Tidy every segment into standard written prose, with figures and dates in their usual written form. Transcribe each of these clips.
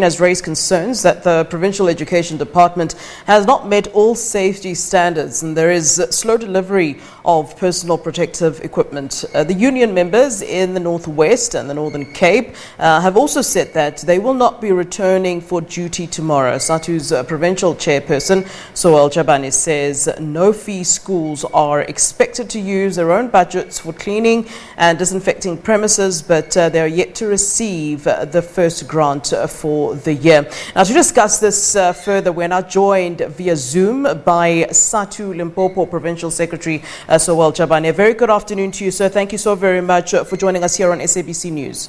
has raised concerns that the Provincial Education Department has not met all safety standards and there is slow delivery of personal protective equipment. The union members in the Northwest and the Northern Cape have also said that they will not be returning for duty tomorrow. SADTU's provincial chairperson, Sowell Tjebane, says no-fee schools are expected to use their own budgets for cleaning and disinfecting premises, but they are yet to receive the first grant for the year. Now, to discuss this further, we're now joined via Zoom by SADTU Limpopo Provincial Secretary Sowell Tjebane. Very good afternoon to you, sir. Thank you so very much for joining us here on SABC News.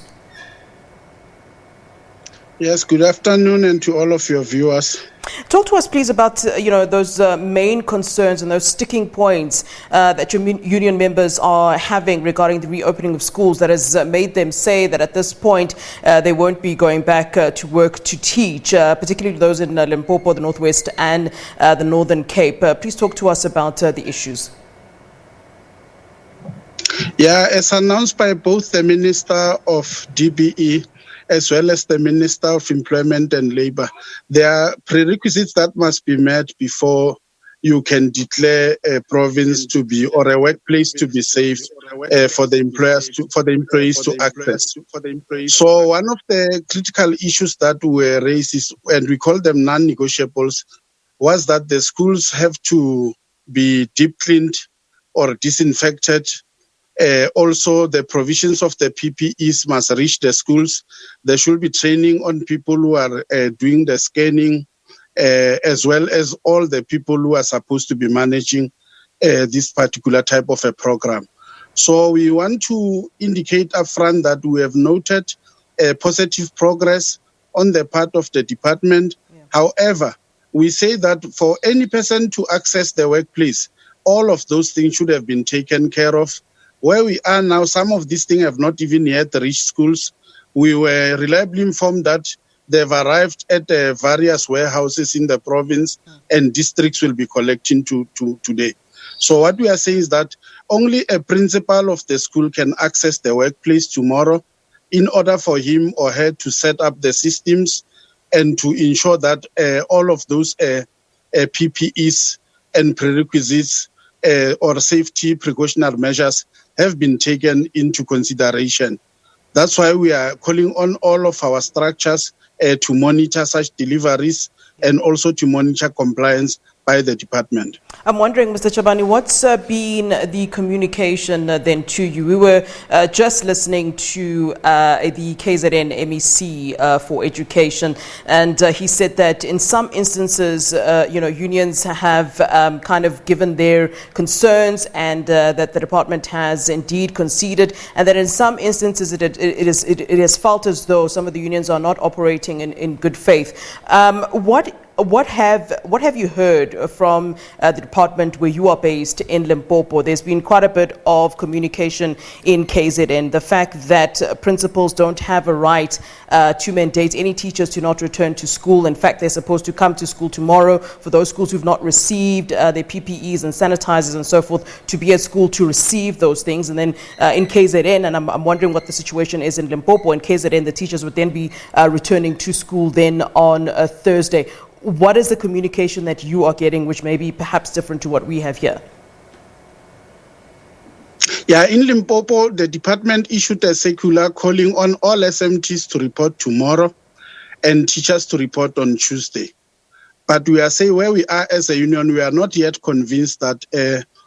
Yes, good afternoon, and to all of your viewers. Talk to us, please, about those main concerns and those sticking points that your union members are having regarding the reopening of schools that has made them say that at this point they won't be going back to work to teach, particularly those in Limpopo, the Northwest and the Northern Cape. Please talk to us about the issues. Yeah, as announced by both the Minister of DBE as well as the Minister of Employment and Labour, there are prerequisites that must be met before you can declare a province to be, or a workplace to be safe for the employees to access. So one of the critical issues that were raised is, and we call them non-negotiables, was that the schools have to be deep cleaned or disinfected. Also, the provisions of the PPEs must reach the schools. There should be training on people who are doing the scanning, as well as all the people who are supposed to be managing this particular type of a program. So we want to indicate upfront that we have noted positive progress on the part of the department. Yeah. However, we say that for any person to access the workplace, all of those things should have been taken care of. Where we are now, some of these things have not even yet reached schools. We were reliably informed that they've arrived at various warehouses in the province, and districts will be collecting today. So what we are saying is that only a principal of the school can access the workplace tomorrow in order for him or her to set up the systems and to ensure that all of those PPEs and prerequisites or safety precautionary measures have been taken into consideration. That's why we are calling on all of our structures to monitor such deliveries and also to monitor compliance by the department. I'm wondering, Mr. Tjebane, what's been the communication then to you? We were just listening to the KZN MEC for Education, and he said that in some instances, unions have kind of given their concerns, and that the department has indeed conceded, and that in some instances it is felt as though some of the unions are not operating in good faith. What have you heard from the department where you are based in Limpopo? There's been quite a bit of communication in KZN. The fact that principals don't have a right to mandate any teachers to not return to school. In fact, they're supposed to come to school tomorrow. For those schools who've not received their PPEs and sanitizers and so forth, to be at school to receive those things. And then in KZN, and I'm wondering what the situation is in Limpopo. In KZN, the teachers would then be returning to school then on Thursday. What is the communication that you are getting, which may be perhaps different to what we have here? Yeah, in Limpopo, the department issued a circular calling on all SMTs to report tomorrow and teachers to report on Tuesday. But we are saying where we are as a union, we are not yet convinced that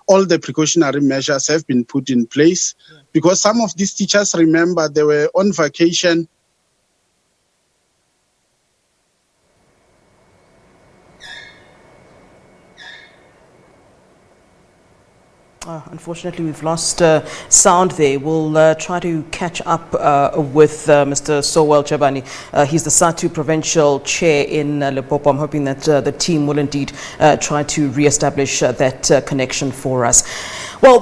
all the precautionary measures have been put in place, because some of these teachers, remember, they were on vacation. Unfortunately, we've lost sound there. We'll try to catch up with Mr. Sowell Tjebane. He's the SADTU Provincial Chair in Limpopo. I'm hoping that the team will indeed try to re-establish that connection for us. Well.